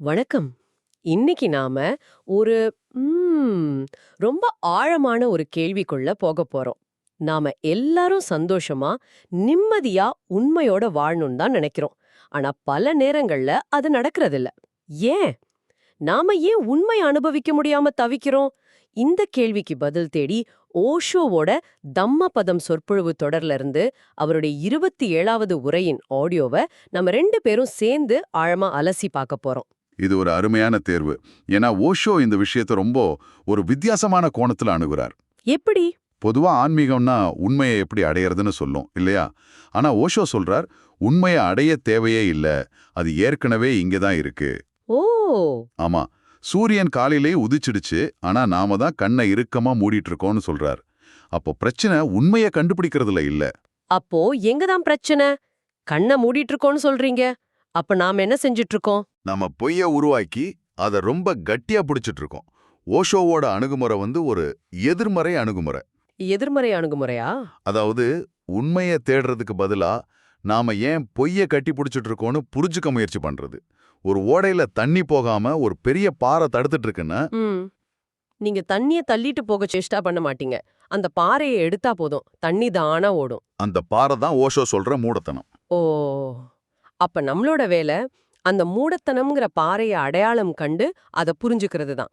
வணக்கம். இன்னைக்கு நாம ஒரு ம், ரொம்ப ஆழமான ஒரு கேள்விக்குள்ள போகப் போறோம். நாம எல்லாரும் சந்தோஷமா, நிம்மதியா, உண்மையோட வாழணும்னு தான் நினைக்கிறோம். ஆனா பல நேரங்கள்ல அது நடக்கறதில்ல. ஏன்? நாம ஏன் உண்மைய அனுபவிக்க முடியாம தவிக்கிறோம்? இந்த கேள்விக்கு பதில் தேடி ஓஷோவோட தம்மபதம் சொற்பொழிவு தொடர்ல இருந்து அவருடைய 27வது உரையின் ஆடியோவ நம்ம 2 பேரும் சேர்ந்து ஆழமா அலசி பார்க்க போறோம். இது ஒரு அருமையான தேர்வு. ஏன்னா ஓஷோ இந்த விஷயத்தை ரொம்ப ஒரு வித்தியாசமான கோணத்துல அணுகுறார். எப்படி? பொதுவா ஆன்மீகம்னா உண்மையை எப்படி அடையறதுன்னு சொல்லும் இல்லையா? ஆனா ஓஷோ சொல்றார், உண்மையை அடைய தேவையே இல்ல, அது ஏற்கனவே இங்க தான் இருக்கு. ஓ! ஆமா, சூரியன் காலையிலேயே உதிச்சிடுச்சு, ஆனா நாம தான் கண்ணை இறுக்கமா மூடிட்டு இருக்கோம்னு சொல்றார். அப்போ பிரச்சனை உண்மையை கண்டுபிடிக்கிறதுல இல்ல. அப்போ எங்க தான் பிரச்சனை? கண்ண மூடிட்டு இருக்கோம்னு சொல்றீங்க. அப்ப நாம என்ன செஞ்சுட்டு இருக்கோம்? நம்ம பொய்ய உருவாக்கி அதை ரொம்ப கட்டியா பிடிச்சிட்டு இருக்கோம். ஓஷோவோட அணுகுமுறை ஒரு எதிர்மறை அணுகுமுறை. எதிர்மறை அணுகுமுறையா? அதாவது உண்மையை தேடுறதுக்கு பதிலா நாம ஏன் பொய்ய கட்டி பிடிச்சிட்டு இருக்கோம்னு புரிஞ்சுக்க முயற்சி பண்றது. ஒரு ஓடையில தண்ணி போகாம ஒரு பெரிய பாறை தடுத்துட்டு இருக்குன்னா, ம். நீங்க தண்ணிய தள்ளிட்டு போக சேஷ்டா பண்ண மாட்டீங்க. அந்த பாறைய எடுத்தா போதும். தண்ணி தானா ஓடும். அந்த பாறை தான் ஓஷோ சொல்ற மூடத்தனம். ஓ! அப்ப நம்மளோட வேலை, அந்த மூடத்தனம்ங்கிற பாறைய அடையாளம் கண்டு அத புரிஞ்சுக்கிறது தான்.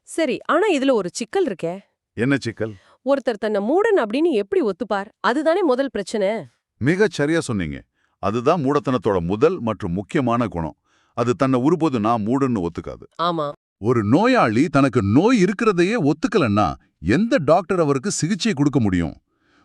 சரி, ஆனா இதுல ஒரு சிக்கல் இருக்கே. என்ன சிக்கல்? ஒருத்தர் தன்னை மூடன் அப்படின்னு எப்படி ஒத்துப்பார்? அதுதானே முதல் பிரச்சனை. மிகச் சரியா சொன்னீங்க. அதுதான் மூடத்தனத்தோட முதல் மற்றும் முக்கியமான குணம். அது தன்னை ஒருபோது நான் மூடன்னு ஒத்துக்காது. ஆமா. ஒரு நோயாளி தனக்கு நோய் இருக்கிறதையே ஒத்துக்கலன்னா எந்த டாக்டர் அவருக்கு சிகிச்சை கொடுக்க முடியும்?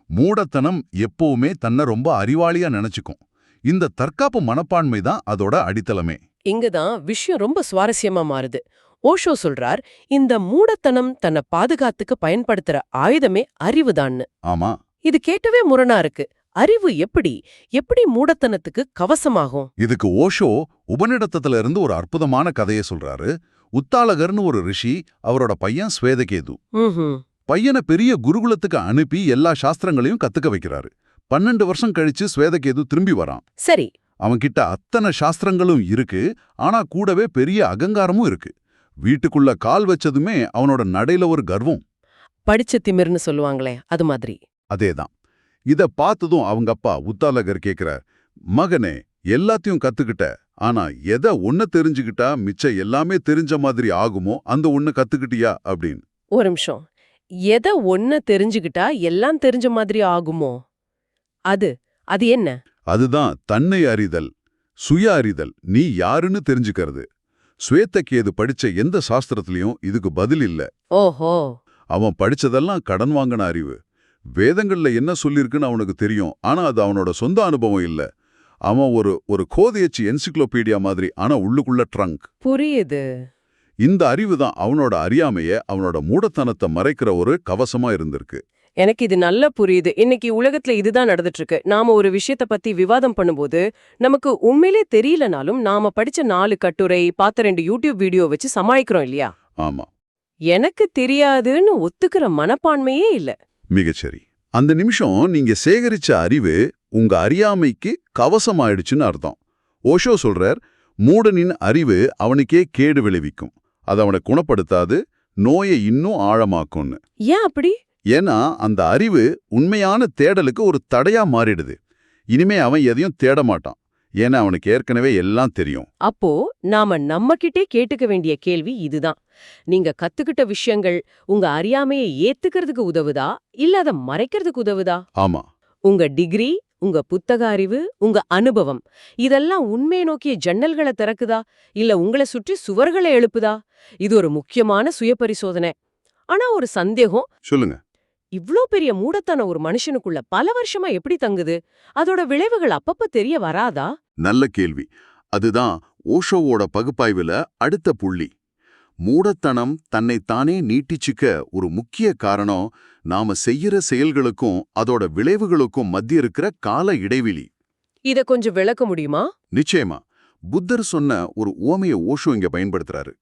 மூடத்தனம் எப்பவுமே தன்னை ரொம்ப அறிவாளியா நினைச்சுக்கும். இந்த தற்காப்பு மனப்பான்மை தான் அதோட அடித்தளமே. இங்கதான் விஷயம் ரொம்ப சுவாரஸ்யமா மாறுது. ஓஷோ சொல்றார், இந்த மூடத்தனம் தன்னை பாதுகாத்துக்க பயன்படுத்துற ஆயுதமே அறிவுதான்னு. ஆமா, இது கேட்டவே முரணா இருக்கு. அறிவு எப்படி எப்படி மூடத்தனத்துக்கு கவசமாகும்? இதுக்கு ஓஷோ உபநிடத்தத்துல இருந்து ஒரு அற்புதமான கதையை சொல்றாரு. உத்தாலகர்னு ஒரு ரிஷி, அவரோட பையன் ஸ்வேதகேது. ம்ஹும். பையனை பெரிய குருகுலத்துக்கு அனுப்பி எல்லா சாஸ்திரங்களையும் கத்துக்க வைக்கிறாரு. 12 வருஷம் கழிச்சு ஸ்வேதகேது திரும்பி வரான். சரி. அவன்கிட்ட அத்தனை சாஸ்திரங்களும் இருக்கு, ஆனா கூடவே பெரிய அகங்காரமும் இருக்கு. வீட்டுக்குள்ள கால் வச்சதுமே அவனோட நடையில ஒரு கர்வம். படிச்ச திமிர்னு சொல்லுவாங்களே, அது மாதிரி. அதேதான். இத பார்த்ததும் அவங்க அப்பா உத்தாலகர் கேக்குறார், மகனே, எல்லாத்தையும் கத்துக்கிட்ட, ஆனா எதை ஒன்ன தெரிஞ்சுக்கிட்டா மிச்சம் எல்லாமே தெரிஞ்ச மாதிரி ஆகுமோ அந்த ஒண்ணு கத்துக்கிட்டியா அப்படின்னு. ஒரு நிமிஷம். எத ஒன்ன தெரிஞ்சுக்கிட்டா எல்லாம் தெரிஞ்ச மாதிரி ஆகுமோ? அது அது என்ன? அதுதான் தன்னை அறிதல், சுய அறிதல், நீ யாருன்னு தெரிஞ்சுக்கிறது. ஸ்வேதகேது படிச்ச எந்த சாஸ்திரத்திலயும் இதுக்கு பதில் இல்ல. ஓஹோ! அவன் படிச்சதெல்லாம் கடன் வாங்கின அறிவு. வேதங்கள்ல என்ன சொல்லிருக்குன்னு அவனுக்கு தெரியும், ஆனா அது அவனோட சொந்த அனுபவம் இல்ல. அவன் ஒரு கோதையச்சு என்சிக்ளோபீடியா மாதிரி, ஆனா உள்ளுக்குள்ள ட்ரங்க். புரியுது. இந்த அறிவு தான் அவனோட அறியாமைய, அவனோட மூடத்தனத்தை மறைக்கிற ஒரு கவசமா இருந்திருக்கு. எனக்கு இது நல்லா புரியுது. இன்னைக்கு உலகத்துல இதுதான் நடந்துட்டு இருக்கு. நாம ஒரு விஷயத்த பத்தி விவாதம் பண்ணும்போது, நமக்கு உண்மையிலே தெரியலனாலும் நாம படிச்ச 4 கட்டுரை, பார்த்த 2 யூடியூப் வீடியோ வச்சு சமாளிக்கிறோம் இல்லையா? ஆமா, எனக்கு தெரியாதுன்னு ஒத்துக்கிற மனப்பான்மையே இல்ல. மிகச்சரி. அந்த நிமிஷம் நீங்க சேகரிச்ச அறிவு உங்க அறியாமைக்கு கவசமாயிடுச்சுன்னு அர்த்தம். ஓஷோ சொல்றார், மூடனின் அறிவு அவனுக்கே கேடு விளைவிக்கும். அது அவனை குணப்படுத்தாது, நோயை இன்னும் ஆழமாக்கும்னு. ஏன் அப்படி? ஏன்னா அந்த அறிவு உண்மையான தேடலுக்கு ஒரு தடையா மாறிடுது. இனிமே அவன் எதையும் தேட மாட்டான், ஏன்னா அவனுக்கு ஏற்கனவே எல்லாம் தெரியும். அப்போ நாம நம்மகிட்டே கேட்டுக்க வேண்டிய கேள்வி இதுதான். நீங்க கத்துக்கிட்ட விஷயங்கள் உங்க அறியாமையை ஏத்துக்கிறதுக்கு உதவுதா, இல்ல அத மறைக்கிறதுக்கு உதவுதா? ஆமா, உங்க டிகிரி, உங்க புத்தக அறிவு, உங்க அனுபவம் இதெல்லாம் உண்மையை நோக்கிய ஜன்னல்களை திறக்குதா, இல்ல உங்களை சுற்றி சுவர்களை எழுப்புதா? இது ஒரு முக்கியமான சுய பரிசோதனை. ஆனா ஒரு சந்தேகம். சொல்லுங்க. இவ்ளோ பெரிய மூடத்தனம் ஒரு மனுஷனுக்குள்ள பல வருஷமா எப்படி தங்குது? அதோட விளைவுகள் அப்பப்ப தெரிய வராதா? நல்ல கேள்வி. அதுதான் ஓஷோவோட பகுப்பாய்வுல அடுத்த புள்ளி. மூடத்தனம் தன்னைத்தானே நீட்டிச்சுக்க ஒரு முக்கிய காரணம் நாம செய்யற செயல்களுக்கும் அதோட விளைவுகளுக்கும் மத்திய இருக்கிற கால இடைவெளி. இத கொஞ்சம் விளக்க முடியுமா? நிச்சயமா. புத்தர் சொன்ன ஒரு உவமையை ஓஷோ இங்க பயன்படுத்துறாரு.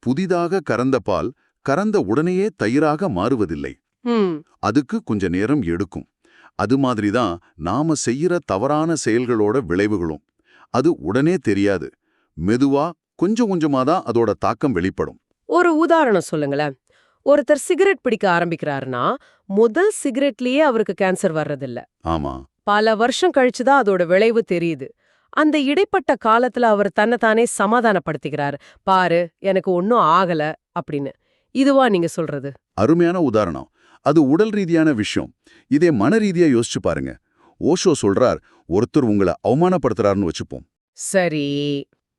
புதிதாக கறந்த பால் கறந்த உடனேயே தயிராக மாறுவதில்லை. ம். அதுக்கு கொஞ்ச நேரம் எடுக்கும். அது மாதிரிதான் நாம செய்யற தவறான செயல்களோட விளைவுகளும். அது உடனே தெரியாது. மெதுவா கொஞ்சம் கொஞ்சமா தான் அதோட தாக்கம் வெளிப்படும். ஒரு உதாரணம் சொல்லுங்களேன். ஒருத்தர் சிகரெட் பிடிக்க ஆரம்பிக்கிறாருன்னா முதல் சிகரெட்லயே அவருக்கு கேன்சர் வர்றதில்ல. ஆமா, பல வருஷம் கழிச்சுதான் அதோட விளைவு தெரியுது. அந்த இடைப்பட்ட காலத்துல அவர் தன்னைத்தானே சமாதானப்படுத்திக்கிறாரு. பாரு, எனக்கு ஒன்னும் ஆகல அப்படின்னு. இதுவா நீங்க சொல்றது? அருமையான உதாரணம். அது உடல் ரீதியான விஷயம். இதே மன ரீதியா யோசிச்சு பாருங்க. ஓஷோ சொல்றார், ஒருத்தர் உங்களை அவமானப்படுத்துறாருன்னு வச்சுப்போம். சரி.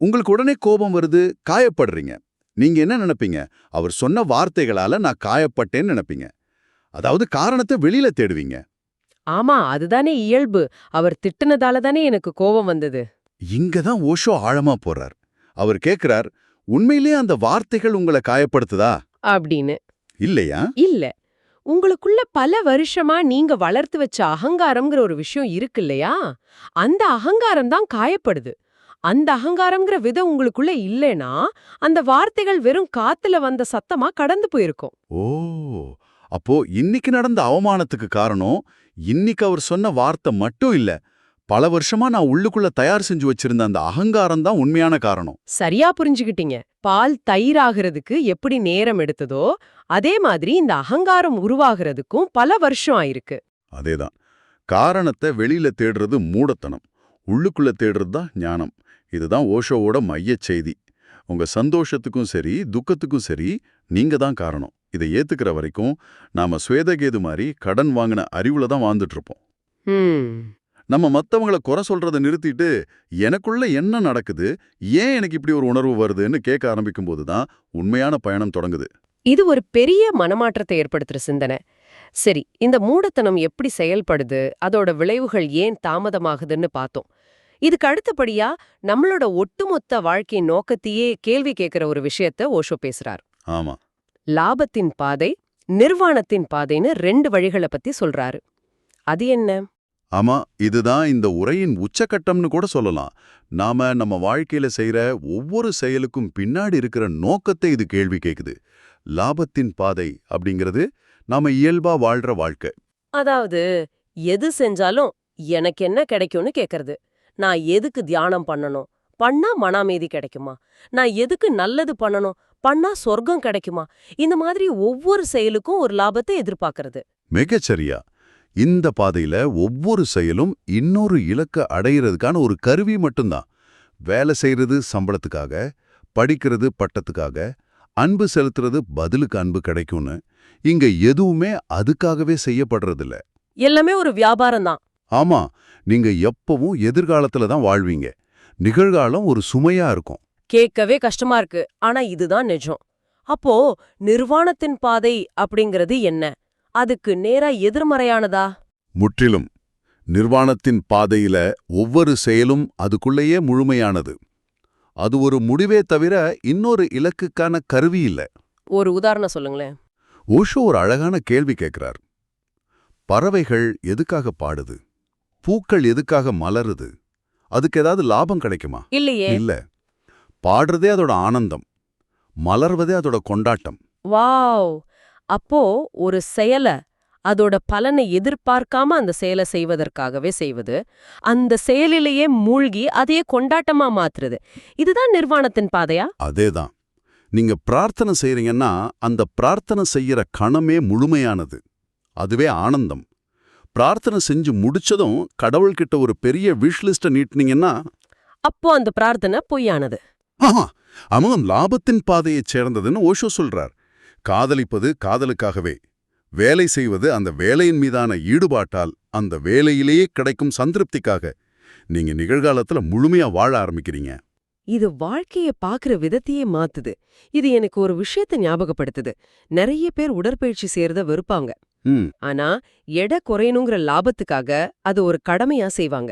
உங்களுக்கு உடனே கோபம் வருது, காயப்படுறீங்க. நீங்க என்ன நினைப்பீங்க? அவர் சொன்ன வார்த்தைகளால நான் காயப்பட்டேன்னு நினைப்பீங்க. அதாவது காரணத்தை வெளியில தேடுவீங்க. ஆமா, அதுதானே இயல்பு. அவர் திட்டுனதால தானே எனக்கு கோபம் வந்தது. இங்க தான் ஓஷோ ஆழமா போறார். அவர் கேக்குறார், உண்மையிலேயே அந்த வார்த்தைகள் உங்களை காயப்படுத்துதா? அப்படின்னு. இல்லையா? இல்ல. உங்களுக்குள்ள பல வருஷமா நீங்க வளர்த்து வச்ச அகங்காரம்ங்கிற ஒரு விஷயம் இருக்கு இல்லையா? அந்த அகங்காரம் தான் காயப்படுது. அந்த அகங்காரம்ங்கிற விதம் உங்களுக்குள்ள இல்லைனா, அந்த வார்த்தைகள் வெறும் காத்துல வந்த சத்தமா கடந்து போயிருக்கும். ஓ, அப்போ இன்னைக்கு நடந்த அவமானத்துக்கு காரணம் இன்னைக்கு அவர் சொன்ன வார்த்தை மட்டும் இல்ல. பல வருஷமா நான் உள்ளுக்குள்ள தயார் செஞ்சு வச்சிருந்த அந்த அகங்காரம் தான் உண்மையான காரணம். சரியா புரிஞ்சுகிட்டீங்க. பால் தயிராகிறதுக்கு எப்படி நேரம் எடுத்ததோ, அதே மாதிரி இந்த அகங்காரம் உருவாகிறதுக்கும் பல வருஷம் ஆயிருக்கு. அதேதான். காரணத்தை வெளியில தேடுறது மூடத்தனம். உள்ளுக்குள்ள தேடுறது தான் ஞானம். இதுதான் ஓஷோவோட மையச் செய்தி. உங்க சந்தோஷத்துக்கும் சரி, துக்கத்துக்கும் சரி, நீங்க தான் காரணம். இதை ஏத்துக்கிற வரைக்கும் நாம சுவேதகேது மாதிரி கடன் வாங்கின அறிவுல தான் வாழ்ந்துட்டு இருப்போம். நம்ம மத்தவங்கள குறை சொல்றதை நிறுத்திட்டு, எனக்குள்ள என்ன நடக்குது, ஏன் எனக்கு இப்படி ஒரு உணர்வு வருதுன்னு கேட்க ஆரம்பிக்கும் போதுதான் உண்மையான பயணம் தொடங்குது. இது ஒரு பெரிய மனமாற்றத்தை ஏற்படுத்துற சிந்தனை. சரி, இந்த மூடத்தனம் எப்படி செயல்படுது, அதோட விளைவுகள் ஏன் தாமதமாகுதுன்னு பார்த்தோம். இதுக்கு அடுத்தபடியா நம்மளோட ஒட்டுமொத்த வாழ்க்கையின் நோக்கத்தையே கேள்வி கேட்கிற ஒரு விஷயத்த ஓஷோ பேசுறார். ஆமா, லாபத்தின் பாதை, நிர்வாணத்தின் பாதைன்னு 2 வழிகளை பத்தி சொல்றாரு. அது என்ன? ஆமா, இதுதான் இந்த உரையின் உச்சக்கட்டம்னு கூட சொல்லலாம். நாம நம்ம வாழ்க்கையில செய்யற ஒவ்வொரு செயலுக்கும் பின்னாடி இருக்கிற நோக்கத்தை இது கேள்வி கேக்குது. லாபத்தின் பாதை அப்படிங்கிறது நாம இயல்பா வாழ்ற வாழ்க்கை. அதாவது எது செஞ்சாலும் எனக்கு என்ன கிடைக்கும்னு கேக்குறது. நான் எதுக்கு தியானம் பண்ணணும்? பண்ணா மன அமைதி கிடைக்குமா? நான் எதுக்கு நல்லது பண்ணணும்? பண்ணா சொர்க்கம் கிடைக்குமா? இந்த மாதிரி ஒவ்வொரு செயலுக்கும் ஒரு லாபத்தை எதிர்பார்க்கறது. மிகச்சரியா. இந்த பாதையில ஒவ்வொரு செயலும் இன்னொரு இலக்க அடையிறதுக்கான ஒரு கருவி மட்டும்தான். வேலை செய்யறது சம்பளத்துக்காக, படிக்கிறது பட்டத்துக்காக, அன்பு செலுத்துறது பதிலுக்கு அன்பு கிடைக்கும்னு இங்க எதுவுமே அதுக்காகவே செய்யப்படுறதில்ல. எல்லாமே ஒரு வியாபாரம் தான். ஆமா, நீங்க எப்பவும் எதிர்காலத்துல தான் வாழ்வீங்க. நிகழ்காலம் ஒரு சுமையா இருக்கும். கேட்கவே கஷ்டமா இருக்கு. ஆனா இதுதான் நிஜம். அப்போ நிர்வாணத்தின் பாதை அப்படிங்கிறது என்ன? அதுக்கு நேரா எதிர்மறையானதா? முற்றிலும். நிர்வாணத்தின் பாதையில ஒவ்வொரு செயலும் அதுக்குள்ளேயே முழுமையானது. அது ஒரு முடிவே தவிர இன்னொரு இலக்குக்கான கருவி இல்ல. ஒரு உதாரணம் சொல்லுங்களேன். ஓஷோ ஒரு அழகான கேள்வி கேட்கிறார். பறவைகள் எதுக்காக பாடுது? பூக்கள் எதுக்காக மலருது? அதுக்கு ஏதாவது லாபம் கிடைக்குமா? இல்லையே. இல்ல. பாடுறதே அதோட ஆனந்தம், மலர்வதே அதோட கொண்டாட்டம். வாவ்! அப்போ ஒரு செயல அதோட பலனை எதிர்பார்க்காம அந்த செயலை செய்வதற்காகவே செய்வது, அந்த செயலிலேயே மூழ்கி அதையே கொண்டாட்டமா மாத்துறது, இதுதான் நிர்வாணத்தின் பாதையா? அதேதான். நீங்க பிரார்த்தனை செய்றீங்கன்னா அந்த பிரார்த்தனை செய்யற கணமே முழுமையானது. அதுவே ஆனந்தம். பிரார்த்தனை செஞ்சு முடிச்சதும் கடவுள்கிட்ட ஒரு பெரிய விஷ் லிஸ்ட நீட்டினீங்கன்னா அப்போ அந்த பிரார்த்தனை பொய்யானது. அவன் லாபத்தின் பாதையைச் சேர்ந்ததுன்னு ஓஷோ சொல்றார். காதலிப்பது காதலுக்காகவே, வேலை செய்வது அந்த வேலையின் மீதான ஈடுபாட்டால், அந்த வேலையிலேயே கிடைக்கும் சந்திருப்திக்காக நீங்க நிகழ்காலத்துல முழுமையா வாழ ஆரம்பிக்கிறீங்க. இது வாழ்க்கைய பாக்குற விதத்தையே மாத்துது. இது எனக்கு ஒரு விஷயத்தை ஞாபகப்படுத்துது. நிறைய பேர் உடற்பயிற்சி செய்யறத வெறுப்பாங்க. ஆனா எடை குறையணுங்கிற லாபத்துக்காக அது ஒரு கடமையா செய்வாங்க.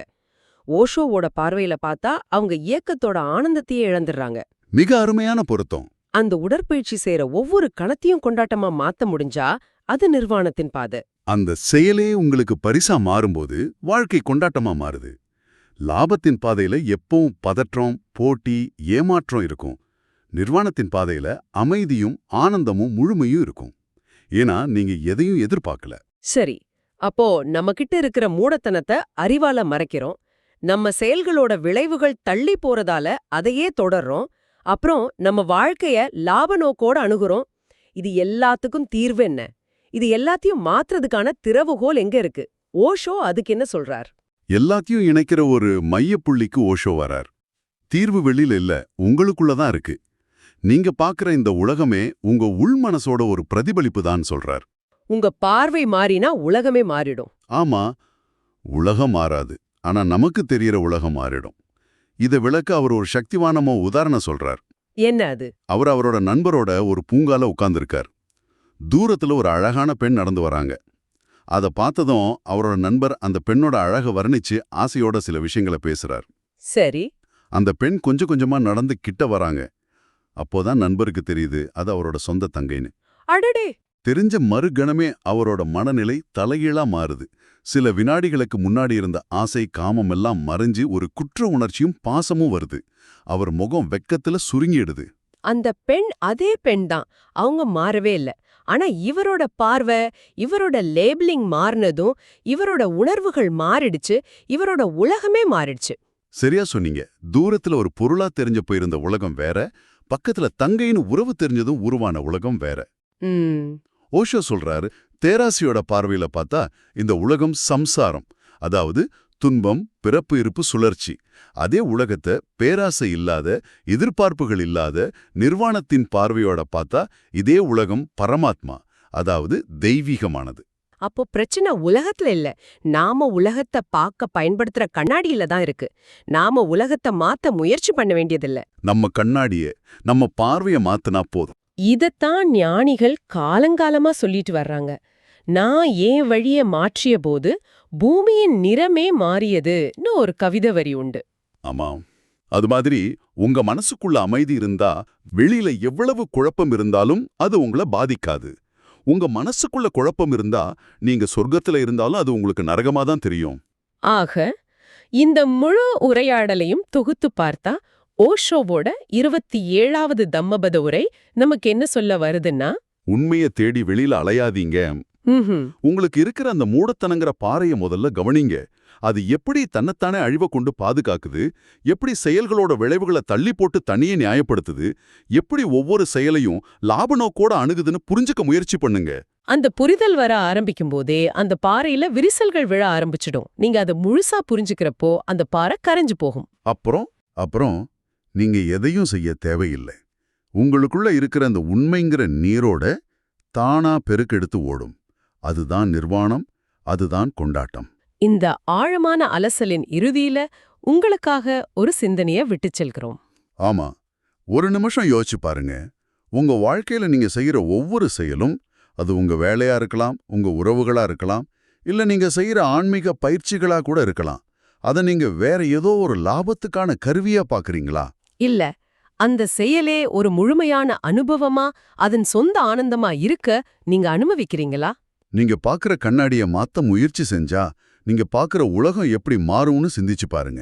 ஓஷோவோட பார்வையில பார்த்தா அவங்க இயக்கத்தோட ஆனந்தத்தையே இழந்துடுறாங்க. மிக அருமையான பொருத்தம். அந்த உடற்பயிற்சி செய்யற ஒவ்வொரு கணத்தையும் கொண்டாட்டமா மாத்த முடிஞ்சா அது நிர்வாணத்தின் பாதை. அந்த செயலே உங்களுக்கு பரிசா மாறும்போது வாழ்க்கை கொண்டாட்டமா மாறுது. லாபத்தின் பாதையில எப்பவும் பதற்றம், போட்டி, ஏமாற்றம் இருக்கும். நிர்வாணத்தின் பாதையில அமைதியும் ஆனந்தமும் முழுமையும் இருக்கும். ஏன்னா நீங்க எதையும் எதிர்பார்க்கல. சரி, அப்போ நம்மகிட்ட இருக்கிற மூடத்தனத்தை அறிவால மறைக்கிறோம். நம்ம செயல்களோட விளைவுகள் தள்ளி போறதால அதையே தொடர்றோம். அப்புறம் நம்ம வாழ்க்கைய லாப நோக்கோட அணுகுறோம். இது எல்லாத்துக்கும் தீர்வு என்ன? இது எல்லாத்தையும் மாத்துறதுக்கான திறவுகோல் எங்க இருக்கு? ஓஷோ அதுக்கு என்ன சொல்றார்? எல்லாத்தையும் இணைக்கிற ஒரு மையப்புள்ளிக்கு ஓஷோ வரார். தீர்வு வெளியில இல்ல, உங்களுக்குள்ள தான் இருக்கு. நீங்க பார்க்கிற இந்த உலகமே உங்க உள் மனசோட ஒரு பிரதிபலிப்பு தான் சொல்றார். உங்க பார்வை மாறினா உலகமே மாறிடும். ஆமா, உலகம் மாறாது. ஆனா நமக்கு தெரியற உலகம் மாறிடும். இத விளக்க அவர் ஒரு சக்திவானமோ உதாரணம் சொல்றார். என்ன அது? அவர் அவரோட நண்பரோட ஒரு பூங்கால உட்கார்ந்திருக்கார். தூரத்துல ஒரு அழகான பெண் நடந்து வராங்க. அத பார்த்ததும் அவரோட நண்பர் அந்த பெண்ணோட அழக வர்ணிச்சு ஆசையோட சில விஷயங்களை பேசுறார். சரி. அந்த பெண் கொஞ்சம் கொஞ்சமா நடந்து கிட்ட வராங்க. அப்போதான் நண்பருக்கு தெரியுது அது அவரோட சொந்த தங்கைன்னு. அடடே! தெரிஞ்ச மறுகணமே அவரோட மனநிலை தலைகீழா மாறுது. சில வினாடிகளுக்கு முன்னாடி இருந்த ஆசை, காமம் எல்லாம் மறைஞ்சு ஒரு குற்ற உணர்ச்சியும் பாசமும் வருது. அவர் முகம் வெக்கத்துல சுருங்கிடுது. அந்த பெண் அதே பெண் தான். அவங்க மாறவே இல்ல. ஆனா இவரோட பார்வை, இவரோட லேபிளிங் மாறினதும், இவரோட உணர்வுகள் மாறிடுச்சு, இவரோட உலகமே மாறிடுச்சு. சரியா சொன்னீங்க. தூரத்துல ஒரு பொருளா தெரிஞ்ச போயிருந்த உலகம் வேற, பக்கத்துல தங்கைன்னு உறவு தெரிஞ்சதும் உருவான உலகம் வேற. ம். ஓஷோ சொல்றாரு, தேராசியோட பார்வையில பார்த்தா இந்த உலகம் சம்சாரம், அதாவது துன்பம், பிறப்பு இருப்பு சுழற்சி. அதே உலகத்தை பேராசை இல்லாத, எதிர்பார்ப்புகள் இல்லாத நிர்வாணத்தின் பார்வையோட பார்த்தா இதே உலகம் பரமாத்மா, அதாவது தெய்வீகமானது. அப்போ பிரச்சனை உலகத்துல இல்ல. நாம உலகத்தை பார்க்க பயன்படுத்துற கண்ணாடியில தான் இருக்கு. நாம உலகத்தை மாத்த முயற்சி பண்ண வேண்டியதில்ல. நம்ம கண்ணாடியே, நம்ம பார்வைய மாத்துனா போதும். இதத்தான் ஞானிகள் காலங்காலமா சொல்லிட்டு வர்றாங்க. நான் என் வழிய மாற்றிய போது பூமியின் நிறமே மாறியதுன்னு ஒரு கவிதை வரி உண்டு. ஆமாம். அது மாதிரி உங்க மனசுக்குள்ள அமைதி இருந்தா வெளியில எவ்வளவு குழப்பம் இருந்தாலும் அது உங்களை பாதிக்காது. உங்க மனசுக்குள்ள குழப்பம் இருந்தா நீங்க சொர்க்கத்துல இருந்தாலும் அது உங்களுக்கு நரகமா தான் தெரியும். ஆக இந்த முழு உரையாடலையும் தொகுத்து பார்த்தா ஓஷோவோட 27வது தம்மபத உரை நமக்கு என்ன சொல்ல வருதுன்னா, உண்மையை தேடி வெளியில அலையாதீங்க. உங்களுக்கு இருக்கிற அந்த மூடத்தனங்கிற பாறைய முதல்ல கவனிங்க. அது எப்படி தன்னைத்தானே அழிவை கொண்டு பாதுகாக்குது, எப்படி செயல்களோட விளைவுகளை தள்ளி போட்டு தனியே நியாயப்படுத்துது, எப்படி ஒவ்வொரு செயலையும் லாப நோக்கோட அணுகுதுன்னு புரிஞ்சுக்க முயற்சி பண்ணுங்க. அந்த புரிதல் வர ஆரம்பிக்கும் போதே அந்த பாறையில விரிசல்கள் விழ ஆரம்பிச்சிடும். நீங்க அதை முழுசா புரிஞ்சுக்கிறப்போ அந்த பாறை கரைஞ்சு போகும். அப்புறம் நீங்க எதையும் செய்ய தேவையில்லை. உங்களுக்குள்ள இருக்கிற அந்த உண்மைங்கிற நீரோட தானா பெருக்கெடுத்து ஓடும். அதுதான் நிர்வாணம், அதுதான் கொண்டாட்டம். இந்த ஆழமான அலசலின் இறுதியில உங்களுக்காக ஒரு சிந்தனைய விட்டுச் செல்கிறோம். ஆமா, ஒரு நிமிஷம் யோசிச்சு பாருங்க. உங்க வாழ்க்கையில நீங்க செய்யற ஒவ்வொரு செயலும், அது உங்க வேலையா இருக்கலாம், உங்க உறவுகளா இருக்கலாம், இல்ல நீங்க செய்யற ஆன்மீக பயிற்சிகளா கூட இருக்கலாம். அதை நீங்க வேற ஏதோ ஒரு லாபத்துக்கான கருவியா பாக்குறீங்களா? இல்ல, அந்த செயலே ஒரு முழுமையான அனுபவமா, அதன் சொந்த ஆனந்தமா இருக்க நீங்க அனுபவிக்கிறீங்களா? நீங்க பாக்குற கண்ணாடிய மாத்த முயற்சி செஞ்சா, நீங்க பாக்குற உலகம் எப்படி மாறும்னு சிந்திச்சு பாருங்க.